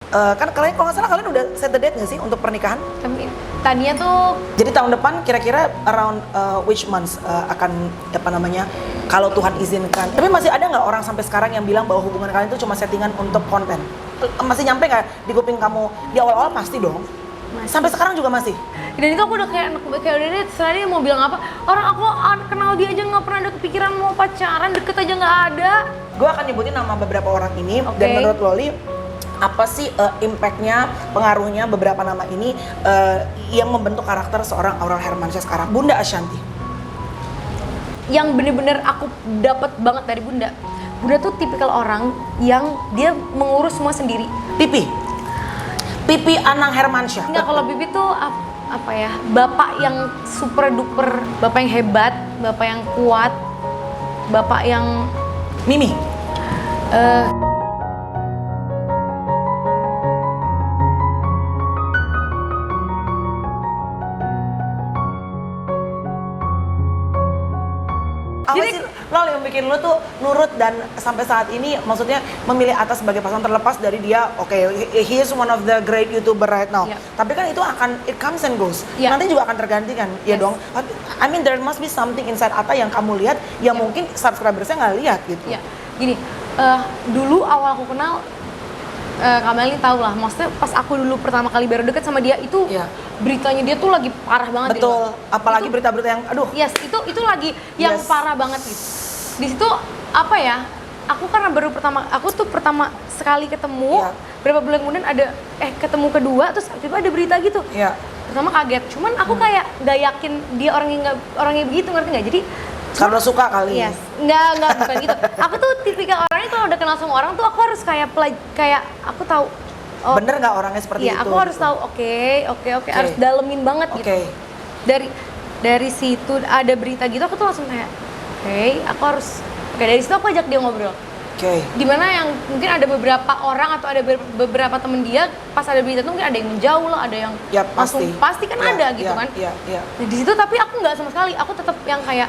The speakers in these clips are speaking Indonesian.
kan kalian kalau nggak salah kalian udah set the date nggak sih untuk pernikahan? Tapi tadinya tuh Jadi tahun depan kira-kira around which months akan apa namanya kalau Tuhan izinkan. Tapi masih ada nggak orang sampai sekarang yang bilang bahwa hubungan kalian itu cuma settingan untuk konten? Masih nyampe nggak di kuping kamu? Di awal-awal pasti dong. Sampai sekarang juga masih. dan itu aku udah kayak udah deh terserah dia mau bilang apa. Orang aku kenal dia aja nggak pernah ada kepikiran mau pacaran, deket aja nggak ada. Gue akan nyebutin nama beberapa orang ini Oke. dan menurut Loli apa sih impact-nya, pengaruhnya beberapa nama ini yang membentuk karakter seorang Aurel Hermansyah sekarang. Bunda Ashanti. Yang bener-bener aku dapat banget dari Bunda. Bunda tuh tipikal orang yang dia mengurus semua sendiri. Pipi Anang Hermansyah. Enggak, kalau Bibi tuh apa ya, bapak yang super duper, bapak yang hebat, bapak yang kuat, bapak yang Mimi. Apa sih Lol yang bikin lu tuh nurut dan sampai saat ini maksudnya memilih Atta sebagai pasangan terlepas dari dia, oke, he is one of the great YouTuber right now. Yeah. Tapi kan itu akan, it comes and goes. Yeah. Nanti juga akan tergantikan, ya Yes. dong. Tapi, I mean there must be something inside Atta yang kamu lihat yang Yeah. mungkin subscribersnya nggak lihat gitu. ya gini, dulu awal aku kenal Kak Melly tahu lah, maksudnya pas aku dulu pertama kali baru deket sama dia itu Iya. beritanya dia tuh lagi parah banget. Betul, gitu. apalagi Itu- berita-berita yang, aduh. Yes, itu lagi yang Yes. parah banget gitu. Di situ apa ya? Aku karena baru aku tuh pertama sekali ketemu, Iya. berapa bulan kemudian ada ketemu kedua terus tiba ada berita gitu. Iya. Pertama kaget, cuman aku kayak nggak yakin dia orangnya begitu, ngerti nggak? Jadi Karena suka kali. yes, nggak bukan gitu. Aku tuh tipikal orangnya kalau udah kenal sama orang tuh aku harus kayak aku tahu. Oh, Bener nggak orangnya seperti iya, itu? aku harus tahu. Oke, harus dalemin banget gitu. Oke. Dari situ ada berita gitu, aku tuh langsung kayak, dari situ aku ajak dia ngobrol. Oke. Dimana yang mungkin ada beberapa orang atau ada beberapa temen dia pas ada berita tuh mungkin ada yang menjauh lah, ada yang Ya langsung pasti. pasti kan Ya, ada gitu ya, kan. Iya, iya. Nah, di situ tapi aku nggak sama sekali, aku tetap yang kayak,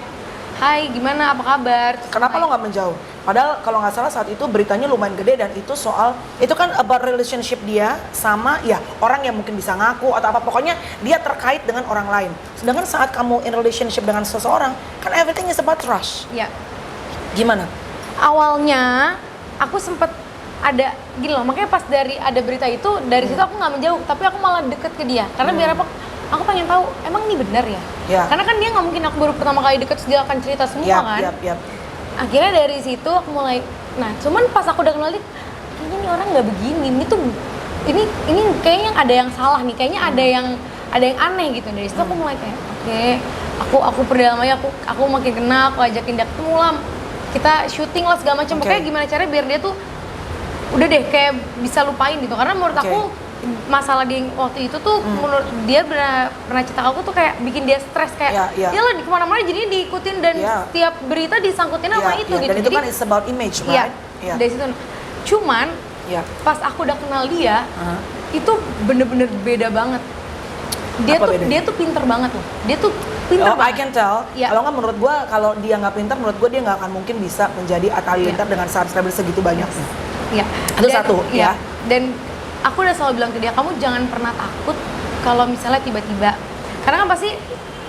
hai gimana, apa kabar? Terus Kenapa kayak, lo nggak menjauh? Padahal kalau nggak salah saat itu beritanya lumayan gede dan itu soal itu kan about relationship dia sama ya orang yang mungkin bisa ngaku atau apa, pokoknya dia terkait dengan orang lain. Sedangkan saat kamu in relationship dengan seseorang kan everything is about trust. Ya, Gimana? awalnya aku sempet ada gini loh, makanya pas dari ada berita itu dari situ aku nggak menjauh, tapi aku malah deket ke dia karena biar apa? Aku pengen tahu emang ini benar ya? Ya. Karena kan dia nggak mungkin aku baru pertama kali deket terus dia akan cerita semua kan? Yap. Akhirnya dari situ aku mulai, nah cuman pas aku udah kenal dia, kayaknya ini orang nggak begini, ini kayaknya ada yang salah nih, kayaknya ada yang aneh gitu. Dari situ aku mulai kayak aku perdalam aja, aku makin kenal, aku ajakin dia ketemu lah, kita syuting lah segala macam. Oke. Pokoknya gimana caranya biar dia tuh udah deh kayak bisa lupain gitu, karena menurut Oke. aku masalah di waktu itu tuh menurut dia pernah cerita aku tuh kayak bikin dia stres kayak Iya. dia lah di kemana-mana jadinya diikutin dan Iya. setiap berita disangkutin sama itu gitu. Dan itu kan it's about image, iya, right? Iya. dari situ. Cuman Iya. pas aku udah kenal dia, Hah? itu bener-bener beda banget. Apa bedanya? Dia tuh pinter banget loh. Dia tuh pinter I banget. can tell. Iya. Kalau nggak menurut gua, kalau dia nggak pintar, menurut gua dia nggak akan mungkin bisa menjadi Atta Halilintar dengan subscriber segitu banyaknya. Iya. Itu satu, ya. Dan aku udah selalu bilang ke dia, kamu jangan pernah takut kalau misalnya tiba-tiba, karena kan pasti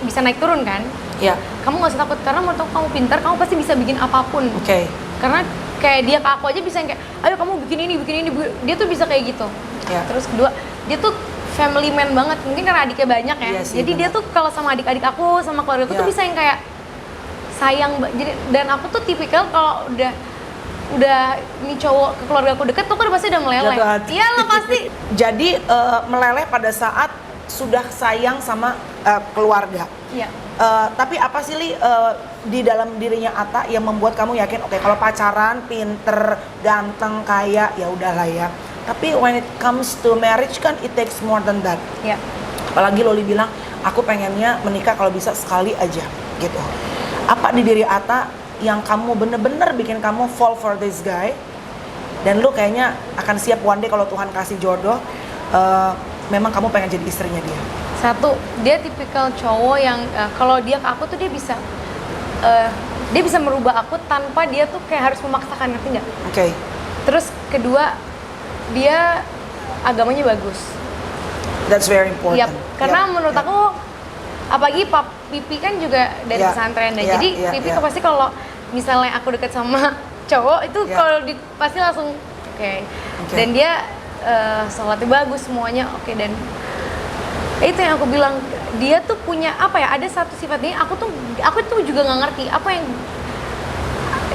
bisa naik turun kan. Iya. Kamu nggak usah takut karena menurut aku kamu pintar, kamu pasti bisa bikin apapun. Oke. Karena kayak dia ke aku aja bisa yang kayak, ayo kamu bikin ini, dia tuh bisa kayak gitu. Iya. Terus kedua, dia tuh family man banget, mungkin karena adiknya banyak ya. Iya sih, Jadi dia benar. tuh kalau sama adik-adik aku, sama keluarga aku tuh Iya. bisa yang kayak sayang. Jadi dan aku tuh tipikal kalau udah ini cowok ke keluarga aku deket tuh kan pasti udah meleleh. Jatuh hati. Iya lah pasti. Jadi meleleh pada saat sudah sayang sama keluarga. Iya. Tapi apa sih Li di dalam dirinya Atta yang membuat kamu yakin oke, kalau pacaran pinter, ganteng, kaya ya udahlah ya. Tapi when it comes to marriage kan it takes more than that. Iya. Apalagi Loli bilang aku pengennya menikah kalau bisa sekali aja gitu. Apa di diri Atta yang kamu bener-bener bikin kamu fall for this guy dan lu kayaknya akan siap one day kalau Tuhan kasih jodoh, memang kamu pengen jadi istrinya dia? Satu, dia tipikal cowok yang kalau dia ke aku tuh dia bisa merubah aku tanpa dia tuh kayak harus memaksakan, ngerti nggak? Oke. Terus kedua, dia agamanya bagus. That's very important. Yap, karena Yap, menurut yap. aku apalagi Pipi kan juga dari Yeah, pesantren deh. yeah, Jadi yeah, Pipi yeah. tuh pasti kalau misalnya aku deket sama cowok itu Yeah. kalau pasti langsung oke. Dan dia sholatnya bagus semuanya oke. Dan itu yang aku bilang, dia tuh punya apa ya, ada satu sifat ini aku tuh juga nggak ngerti apa yang,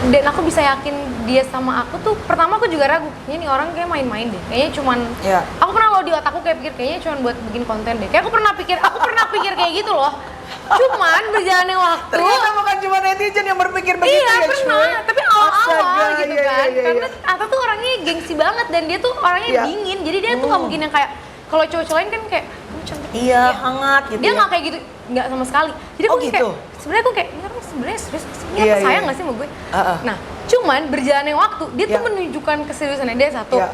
dan aku bisa yakin dia sama aku tuh, pertama aku juga ragu, kayaknya nih orang kayak main-main deh, kayaknya cuman Yeah. aku pernah loh di otakku kayak pikir kayaknya cuman buat bikin konten deh, kayak aku pernah pikir kayak gitu loh. Cuman berjalannya waktu, Ternyata bukan cuma netizen yang berpikir begitu iya ya, pernah, cuy. tapi awal-awal Astaga, gitu iya, kan, iya, iya. karena Ata tuh orangnya gengsi banget dan dia tuh orangnya Iya. dingin, jadi dia tuh nggak mungkin yang kayak kalau cowok-cowok lain kan kayak kamu cantik, Iya, kayak- hangat gitu dia ya. nggak kayak gitu, nggak sama sekali. Jadi Oh, aku kayak gitu? sebenarnya aku kayak ini orang sebenarnya serius nggak sih, ini Iya, apa sayang iya. nggak sih sama gue? Uh-uh. Nah, cuman berjalannya waktu dia tuh Iya. menunjukkan keseriusannya dia satu. Iya.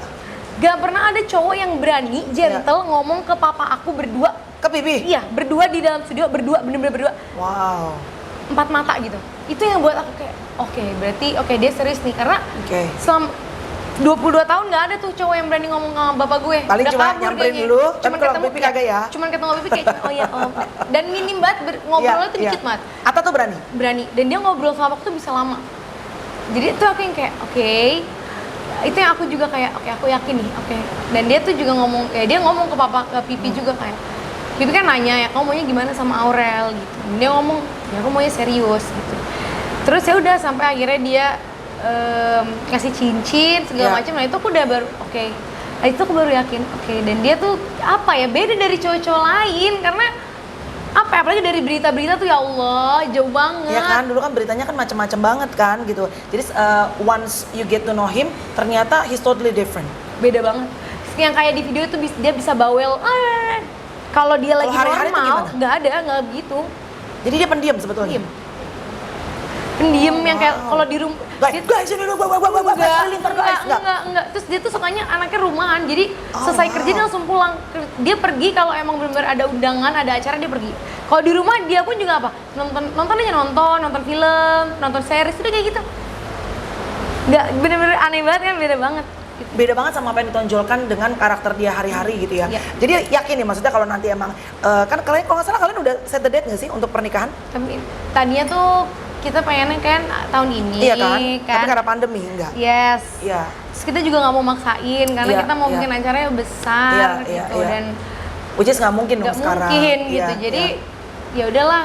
Gak pernah ada cowok yang berani gentle ngomong ke papa aku berdua. Ke Pipi? Iya, berdua di dalam studio, berdua, bener-bener berdua. Wow. 4 mata gitu. Itu yang buat aku kayak, oke, berarti oke dia serius nih. Karena Oke. selama 22 tahun nggak ada tuh cowok yang berani ngomong sama bapak gue. Paling Udah cuma kabur nyamperin kayaknya. dulu, Cuman tapi kalau ketemu Pipi kagak ya? Cuman ketemu Pipi kayak, oh iya om. Dan minim banget ngobrolnya tuh dikit banget. Ata tuh berani? Berani. Dan dia ngobrol sama aku tuh bisa lama. Jadi itu aku yang kayak, oke. Itu yang aku juga kayak, oke aku yakin nih, oke. Dan dia tuh juga ngomong, ya dia ngomong ke papa, ke Pipi juga kayak, Pipi kan nanya ya, kamu maunya gimana sama Aurel gitu. Dan dia ngomong, ya aku maunya serius gitu. Terus ya udah sampai akhirnya dia ngasih cincin segala Ya. macam. Nah itu aku udah baru, oke. Nah, itu aku baru yakin, oke. Dan dia tuh apa ya, beda dari cowok-cowok lain karena apa ya, apalagi dari berita-berita tuh ya Allah jauh banget. Ya kan, dulu kan beritanya kan macam-macam banget kan gitu. Jadi once you get to know him, ternyata he's totally different. Beda banget. Yang kayak di video itu dia bisa bawel. Kalau dia lagi hari-hari tuh normal, gimana? nggak begitu. Jadi dia pendiam sebetulnya. Diem. Pendiam yang kayak kalau di rumah. Guys, ini dulu, guys, Enggak. Terus dia tuh sukanya anaknya rumahan. Jadi selesai kerja dia langsung pulang. Dia pergi kalau emang benar-benar ada undangan, ada acara dia pergi. Kalau di rumah dia pun juga apa? Nonton aja nonton film, nonton series udah kayak gitu. Nggak, bener-bener aneh banget kan, beda banget. Beda banget sama apa yang ditonjolkan dengan karakter dia hari-hari gitu ya. Iya. Jadi yakin nih maksudnya kalau nanti emang kan kalian kalau nggak salah kalian udah set the date nggak sih untuk pernikahan? Tapi tadinya tuh kita pengennya kan tahun ini Iya kan? Tapi karena pandemi enggak. Yes. Iya. Terus kita juga nggak mau maksain karena Iya, kita mau iya. bikin acaranya besar Iya, gitu iya. dan Which is nggak mungkin dong nggak sekarang. mungkin Iya, gitu. Jadi iya. ya udahlah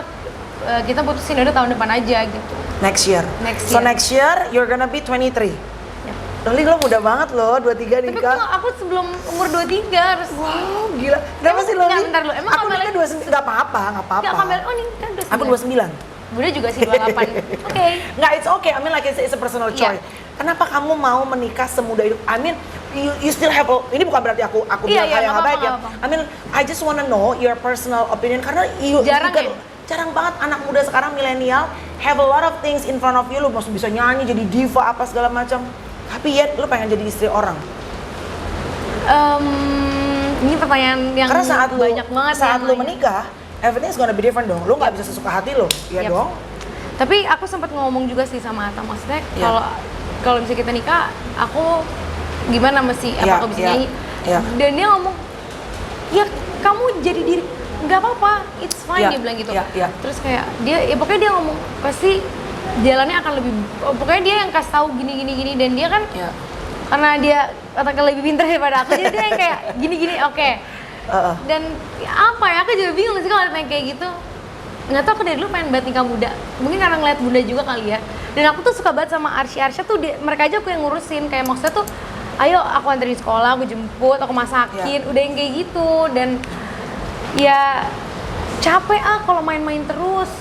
kita putusin udah tahun depan aja gitu. Next year. Next So year. next year you're gonna be 23. Ya. Doli lo muda banget loh, 23 Tapi nikah. aku sebelum umur 23 harus. Wow, gila. Kenapa sih Loli? Nggak, bentar dulu. Emang aku Kamel- nikah 29, nggak apa-apa, nggak apa-apa. Nggak Kamel, oh ini kan 29. Aku 29. Bunda juga sih 28. Oke. Nggak, it's okay. I mean like it's a personal Iya. choice. Kenapa kamu mau menikah semuda itu? I mean, you still have ini bukan berarti aku Iya, bilang iya, hal yang nggak nggak baik ya. apa-apa. I mean, I just wanna know your personal opinion karena Jarang kan ya? jarang banget anak muda sekarang milenial have a lot of things in front of you. Lu masih bisa nyanyi, jadi diva apa segala macam. Tapi yet lu pengen jadi istri orang. Ini pertanyaan yang Karena saat lu banyak banget saat yang lu nanya. menikah, everything's gonna be different dong. Lu nggak bisa sesuka hati lo, ya Yep. dong. Tapi aku sempat ngomong juga sih sama Atta, maksudnya Iya. kalau misalnya kita nikah, aku gimana mesti Iya, apakah bisa iya, nyanyi? iya. Dan dia ngomong, ya kamu jadi diri, nggak apa-apa, it's fine Iya, dia bilang gitu. iya, iya. Terus kayak dia, ya pokoknya dia ngomong pasti jalannya akan lebih, pokoknya dia yang kasih tahu gini dan dia kan Iya. karena dia otaknya lebih pintar daripada aku, jadi dia yang kayak gini, oke. Dan ya apa ya, aku juga bingung sih kalau ada yang kayak gitu. Nggak tahu, aku dari dulu pengen banget nikah muda. Mungkin karena ngeliat bunda juga kali ya. Dan aku tuh suka banget sama Arsya tuh, mereka aja aku yang ngurusin. Kayak maksudnya tuh, ayo aku anterin sekolah, aku jemput, aku masakin, udah yang kayak gitu. Dan ya capek kalau main-main terus.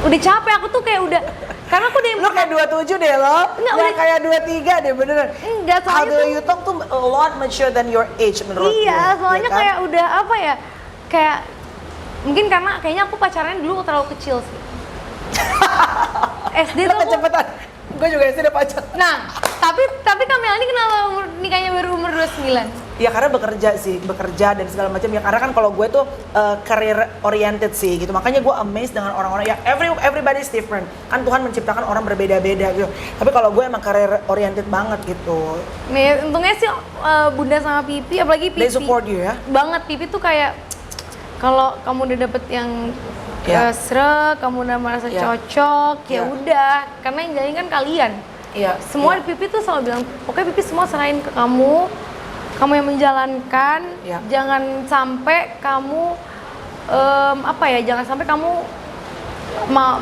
Udah capek, aku tuh kayak udah, karena aku udah yang Lu kayak 27 deh lo, Nggak, ya udah- kayak 23 deh beneran. Enggak, How soalnya do tuh you talk tuh a lot mature than your age menurut gue. iya, soalnya ya kan? kayak udah apa ya, kayak mungkin karena kayaknya aku pacarannya dulu terlalu kecil sih. SD Lo tuh aku, kecepatan. Gue juga SD udah pacar. Nah, tapi Kamela ini kenapa nikahnya baru umur 29? Ya karena bekerja dan segala macam ya, karena kan kalau gue tuh career oriented sih gitu, makanya gue amazed dengan orang-orang ya, everybody is different kan, Tuhan menciptakan orang berbeda-beda gitu, tapi kalau gue emang career oriented banget gitu. Nih untungnya sih Bunda sama Pipi, apalagi Pipi They support you ya banget. Pipi tuh kayak kalau kamu udah dapet yang srek, kamu udah merasa cocok, ya udah, karena yang jalanin kan kalian. Semua Pipi tuh selalu bilang, pokoknya Pipi semua serahin ke kamu yang menjalankan. Jangan sampai kamu jangan sampai kamu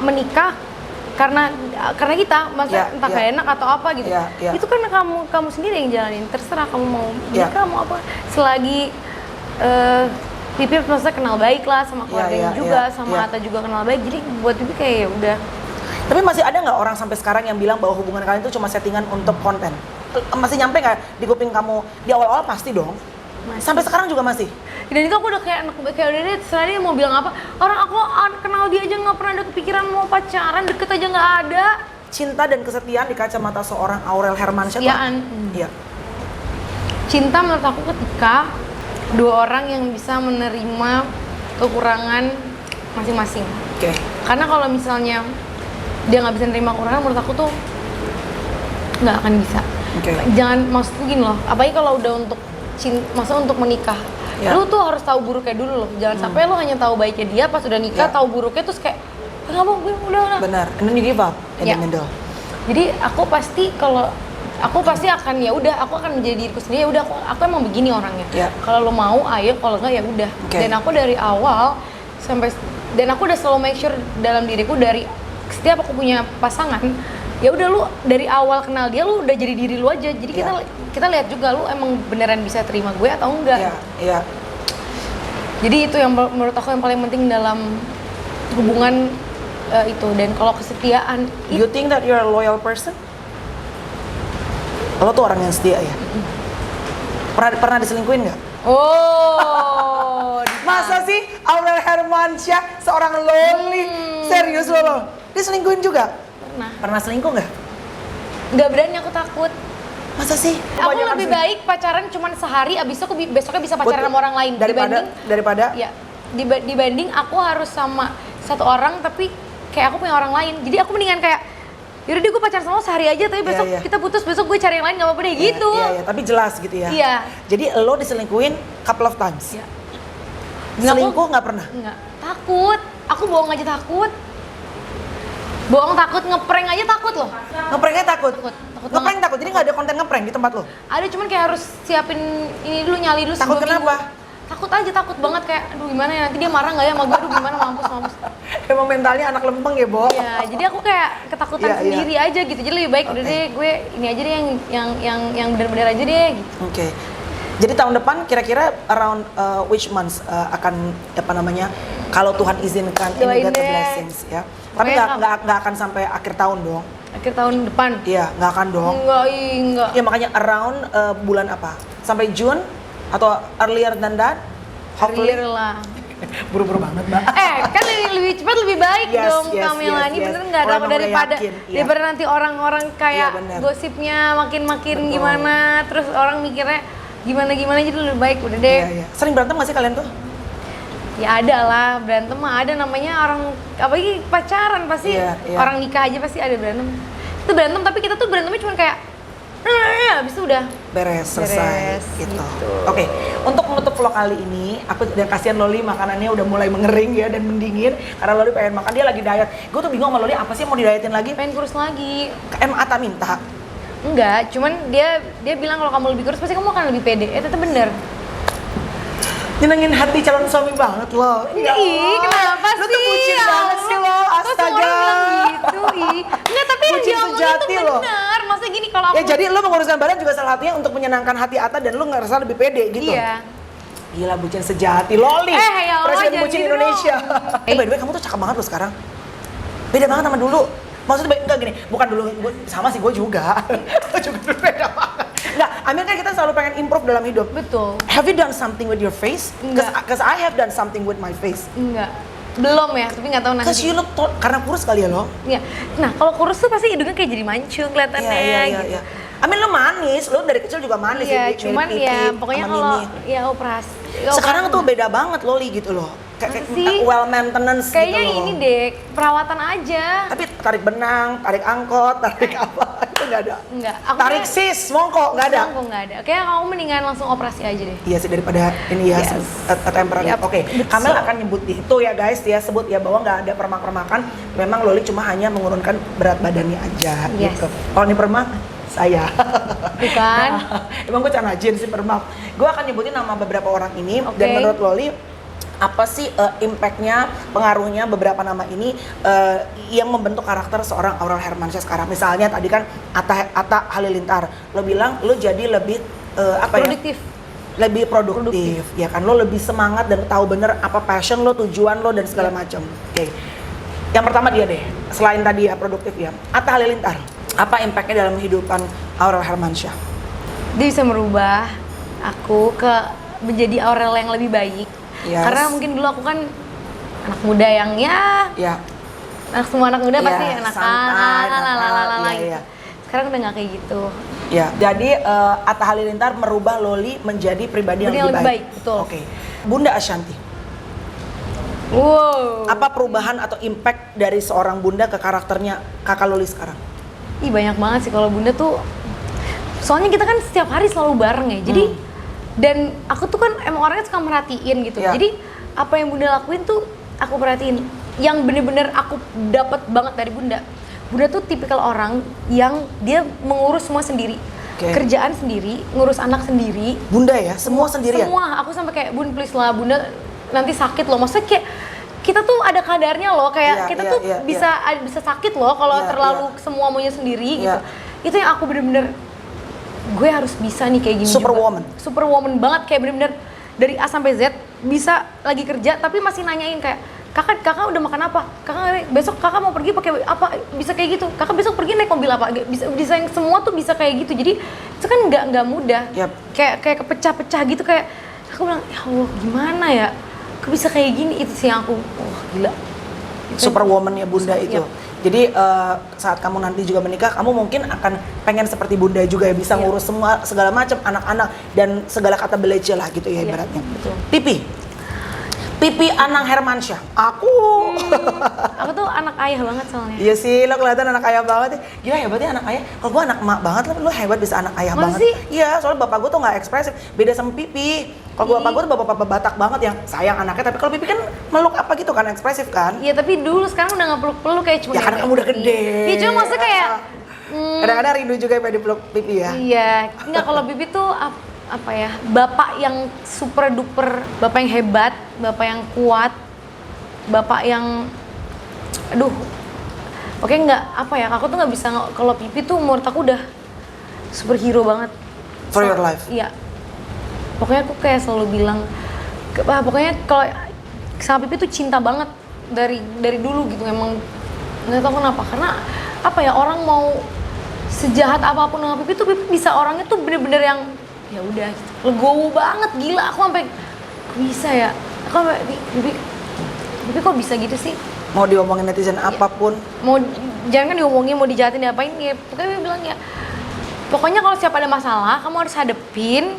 menikah karena kita, maksudnya entah gak enak atau apa gitu. Itu kan kamu sendiri yang jalanin, terserah kamu mau menikah mau apa, selagi Pipi maksudnya kenal baik lah sama keluarganya juga, sama Atta juga kenal baik, jadi buat Pipi kayak ya udah. Tapi masih ada nggak orang sampai sekarang yang bilang bahwa hubungan kalian itu cuma settingan untuk konten? Masih nyampe nggak di kuping kamu? Di awal-awal pasti dong. Sampai sekarang juga masih? Dan itu aku udah kayak udah deh, terserah dia mau bilang apa. Orang aku kenal dia aja nggak pernah ada kepikiran mau pacaran, deket aja nggak ada. Cinta dan kesetiaan di kacamata seorang Aurel Hermansyah. Iya. Cinta menurut aku ketika dua orang yang bisa menerima kekurangan masing-masing. Karena kalau misalnya dia nggak bisa nerima kekurangan, menurut aku tuh nggak akan bisa. Jangan, maksudku gini loh, apalagi kalau udah untuk menikah, lu tuh harus tahu buruknya dulu loh. Jangan sampai lu hanya tahu baiknya dia, pas udah nikah tahu buruknya terus kayak nggak mau, gue udah. Benar, and then you give up in the middle. Jadi aku pasti akan ya udah, aku akan menjadi diriku sendiri. Ya udah, aku emang begini orangnya. Kalau lo mau, ayo. Kalau enggak ya udah. Dan aku dari awal dan aku udah selalu make sure dalam diriku, dari setiap aku punya pasangan, ya udah lu dari awal kenal dia lu udah jadi diri lu aja. Jadi kita lihat juga lu emang beneran bisa terima gue atau enggak. Jadi itu yang menurut aku yang paling penting dalam hubungan itu. Dan kalau kesetiaan, you think that you're a loyal person? Lo tuh orang yang setia ya? Pernah diselingkuhin nggak? Masa sih Aurel Hermansyah seorang lonely? Serius lo? Diselingkuhin juga? Pernah selingkuh nggak? Nggak berani, aku takut. Masa sih? Aku lebih baik pacaran cuma sehari, abis itu besoknya bisa pacaran sama orang lain. Daripada? Ya, dibanding aku harus sama satu orang tapi kayak aku punya orang lain. Jadi aku mendingan kayak, yaudah deh gue pacaran sama lo sehari aja, tapi besok kita putus, besok gue cari yang lain, gak apa-apa deh gitu. Tapi jelas gitu ya? Iya. Jadi lo diselingkuhin couple of times? Iya. Selingkuh nggak pernah? Nggak, takut. Aku bohong aja takut. Bohong takut, ngeprank aja takut loh. Ngepranknya takut? Ngeprank takut, jadi nggak ada konten ngeprank di tempat lo? Ada, cuman kayak harus siapin ini dulu, nyali dulu. Takut kenapa? Takut aja, takut banget kayak, aduh gimana ya, nanti dia marah nggak ya sama gue, aduh gimana, mampus. Emang mentalnya anak lempeng ya, Bo? Iya, jadi aku kayak ketakutan sendiri aja gitu, jadi lebih baik udah deh gue ini aja deh yang benar-benar aja deh gitu. Jadi tahun depan kira-kira around which months akan kalau Tuhan izinkan and you get the blessings ya. Tapi nggak akan sampai akhir tahun dong. Akhir tahun depan? Iya, nggak akan dong. Enggak. Ya makanya around bulan apa? Sampai June atau earlier than that? Earlier lah. Buru-buru banget, Mbak. Kan lebih cepat lebih baik dong, Kamela. Ini bener nggak ada daripada nanti orang-orang kayak gosipnya makin gimana, terus orang mikirnya gimana jadi lebih baik udah deh. Sering berantem nggak sih kalian tuh? Ya ada lah, berantem mah ada, namanya orang apalagi pacaran pasti orang nikah aja pasti ada berantem. Itu berantem tapi kita tuh berantemnya cuma kayak habis itu udah beres, selesai gitu. Oke, untuk menutup vlog kali ini, aku udah kasihan Loli makanannya udah mulai mengering ya dan mendingin karena Loli pengen makan, dia lagi diet. Gue tuh bingung sama Loli, apa sih mau didietin lagi? Pengen kurus lagi. Atta minta. Enggak, cuman dia bilang kalau kamu lebih kurus pasti kamu akan lebih pede. Ternyata bener. Nyenengin hati calon suami banget lo. Ih, kenapa sih? Lu tuh bucin banget sih lo, astaga. Kok semua orang bilang gitu, Enggak, tapi yang dia omongin tuh bener. Maksudnya gini, kalau aku... Ya jadi lo menguruskan badan juga salah satunya untuk menyenangkan hati Atta dan lo ngerasa lebih pede gitu. Iya. Gila, bucin sejati. Loli, ya Allah, presiden bucin Indonesia. By the way, kamu tuh cakep banget lo sekarang. Beda banget sama dulu. Maksudnya enggak gini, bukan dulu, sama sih gue juga. Gue juga dulu beda banget. Enggak, Amir kan kita selalu pengen improve dalam hidup. Betul. Have you done something with your face? Enggak. Because I have done something with my face. Enggak. Belum ya, tapi nggak tahu Cause nanti. you look karena kurus kali ya lo. Iya. Nah, kalau kurus tuh pasti hidungnya kayak jadi mancung kelihatannya gitu. Iya. I mean lo manis, lo dari kecil juga manis Iya, mirip cuman Pipi ya pokoknya sama kalau Mimi. ya operasi. Sekarang tuh beda banget Loli gitu loh. Kayak sih? well maintenance Kayaknya gitu loh. ini deh, perawatan aja. Tapi tarik benang, tarik angkot, tarik apa itu nggak ada. Enggak. Tarik sis, mongko nggak ada. Kok nggak ada. Kayaknya kamu mendingan langsung operasi aja deh. Iya sih daripada ini ya Yes. temporary. Yap, Oke, betul. Kamel akan nyebut itu ya guys, dia sebut ya bahwa nggak ada permak-permakan. Memang Loli cuma hanya menurunkan berat badannya aja Yes. gitu. Kalau ini permak saya. Bukan. Nah, emang gue canajin sih permak. Gue akan nyebutin nama beberapa orang ini Oke. dan menurut Loli apa sih impactnya, pengaruhnya beberapa nama ini yang membentuk karakter seorang Aurel Hermansyah sekarang. Misalnya tadi kan Atta Halilintar, lo bilang lo jadi lebih Produktif. lebih produktif, ya kan, lo lebih semangat dan tahu bener apa passion lo, tujuan lo dan segala macam. Oke. Yang pertama dia deh, selain tadi ya produktif ya, Atta Halilintar, apa impactnya dalam kehidupan Aurel Hermansyah? Dia bisa merubah aku ke menjadi Aurel yang lebih baik. Yes. Karena mungkin dulu aku kan anak muda yang ya semua anak muda Ya, pasti enakan, santai, lalalala iya, gitu. iya. Sekarang udah nggak kayak gitu. Ya, jadi Atta Halilintar merubah Loli menjadi pribadi yang lebih baik. Betul. Oke. Bunda Ashanty, Wow. apa perubahan atau impact dari seorang bunda ke karakternya kakak Loli sekarang? Ih banyak banget sih kalau bunda tuh. Soalnya kita kan setiap hari selalu bareng ya. Jadi dan aku tuh kan emang orangnya suka merhatiin gitu. Ya. Jadi apa yang bunda lakuin tuh aku perhatiin. Yang bener-bener aku dapat banget dari bunda. Bunda tuh tipikal orang yang dia mengurus semua sendiri. Oke. Kerjaan sendiri, ngurus anak sendiri. Bunda ya, semua sendirian. Semua, aku sampai kayak bun please lah bunda nanti sakit loh. Maksudnya kayak kita tuh ada kadarnya loh, kayak Iya, kita iya, tuh iya, bisa sakit loh kalau Iya, terlalu iya. semua maunya sendiri Iya. gitu. Itu yang aku bener-bener gue harus bisa nih kayak gini Superwoman. juga. Superwoman banget, kayak bener-bener dari A sampai Z bisa lagi kerja tapi masih nanyain kayak kakak udah makan apa, kakak besok kakak mau pergi pakai apa, bisa kayak gitu, kakak besok pergi naik mobil apa, bisa yang semua tuh bisa kayak gitu. Jadi itu kan nggak mudah. Yap. Kayak kepecah-pecah gitu, kayak aku bilang ya Allah gimana ya aku bisa kayak gini. Itu sih yang aku gila. Superwoman ya bunda itu. Yap. Jadi saat kamu nanti juga menikah, kamu mungkin akan pengen seperti bunda juga ya, bisa Iya. ngurus semua segala macam anak-anak dan segala kata belece lah gitu ya Iya, ibaratnya. betul. Pipi Anang Hermansyah. Aku. Aku tuh anak ayah banget soalnya. Iya sih, lo kelihatan anak ayah banget ya. Gila hebatnya anak ayah. Kalau gue anak emak banget, lo hebat bisa anak ayah Masa banget. sih? Iya, soalnya bapak gue tuh nggak ekspresif. Beda sama Pipi. Kalau bapak gue tuh bapak-bapak Batak banget yang sayang anaknya. Tapi kalau Pipi kan meluk apa gitu kan, ekspresif kan. Iya tapi dulu sekarang udah nggak peluk-peluk kayak cuma. Ya karena kamu udah gede. Iya cuma maksudnya kayak. Kadang-kadang rindu juga pengen dipeluk Pipi ya. Iya, nggak kalau Bibi tuh apa ya, bapak yang super duper, bapak yang hebat, bapak yang kuat, bapak yang, aduh, oke nggak apa ya, aku tuh nggak bisa kalau Pipi tuh menurut aku udah superhero banget. For your life. Iya, pokoknya aku kayak selalu bilang, pokoknya kalau sama Pipi tuh cinta banget dari dulu gitu, emang nggak tahu kenapa, karena apa ya, orang mau sejahat apapun dengan Pipi tuh Pipi bisa orangnya tuh bener-bener yang ya udah gitu, legowo banget, gila. Aku sampai bisa ya, aku sampai Pipi kok bisa gitu sih, Mau diomongin netizen apapun. mau jangan kan diomongin, mau dijahatin, diapain ya, pokoknya Pipi bilang ya pokoknya kalau siapa ada masalah kamu harus hadepin,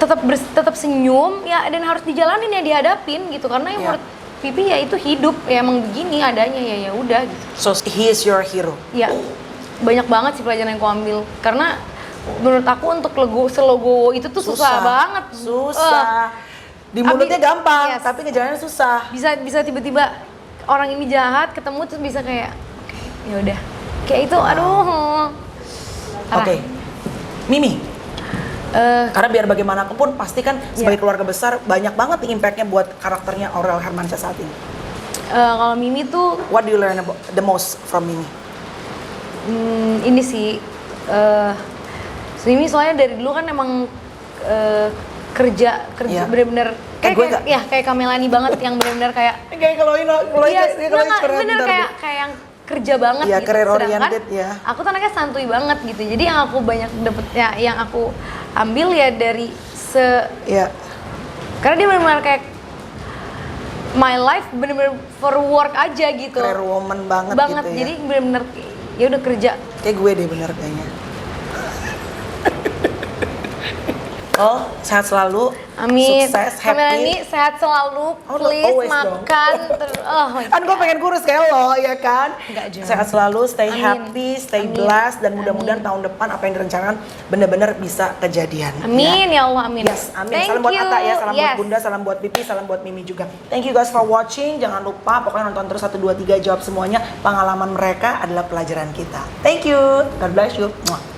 tetap senyum ya, dan harus dijalanin ya, dihadapin gitu, karena yang menurut Pipi ya itu hidup ya, emang begini adanya ya, ya udah gitu. So he is your hero. Ya, banyak banget sih pelajaran yang aku ambil. Karena menurut aku untuk selogowo itu tuh susah banget. Susah. Di mulutnya gampang, yes. tapi ngejalaninnya susah. Bisa tiba-tiba orang ini jahat, ketemu terus bisa kayak oke, ya udah. Kayak itu, aduh. Oke. Mimi. Karena biar bagaimanapun pun pasti kan sebagai keluarga besar banyak banget nih impactnya buat karakternya Aurel Hermansyah saat ini. Kalau Mimi tuh What do you learn about the most from Mimi? ini sih Mimi soalnya dari dulu kan emang kerja Iya. bener-bener kayak Kamelani banget yang bener-bener kayak Kayak kalau bener kayak yang kerja banget ya, gitu. career Sedangkan oriented ya. aku tuh anaknya santuy banget gitu. Jadi yang aku banyak dapet ya, yang aku ambil ya dari Ya. karena dia benar-benar kayak my life bener-bener for work aja gitu. Career woman banget gitu ya. Jadi bener-bener ya udah kerja. Kayak gue deh bener kayaknya. Oh, sehat selalu. Amin. Sukses, Kak Melani happy. sehat selalu. Oh, Please always dong. makan. Oh my Kan gue pengen kurus kayak lo, ya kan? Enggak juga. Sehat selalu, stay Amin. happy, stay Amin. blessed, dan mudah-mudahan tahun depan apa yang direncanakan benar-benar bisa kejadian. Amin ya Allah, amin. Yes, amin. Thank Salam buat you. Atta ya, salam buat Yes. Bunda, salam buat Pipi, salam buat Mimi juga. Thank you guys for watching. Jangan lupa pokoknya nonton terus 1, 2, 3, jawab semuanya. Pengalaman mereka adalah pelajaran kita. Thank you. God bless you. Mwah.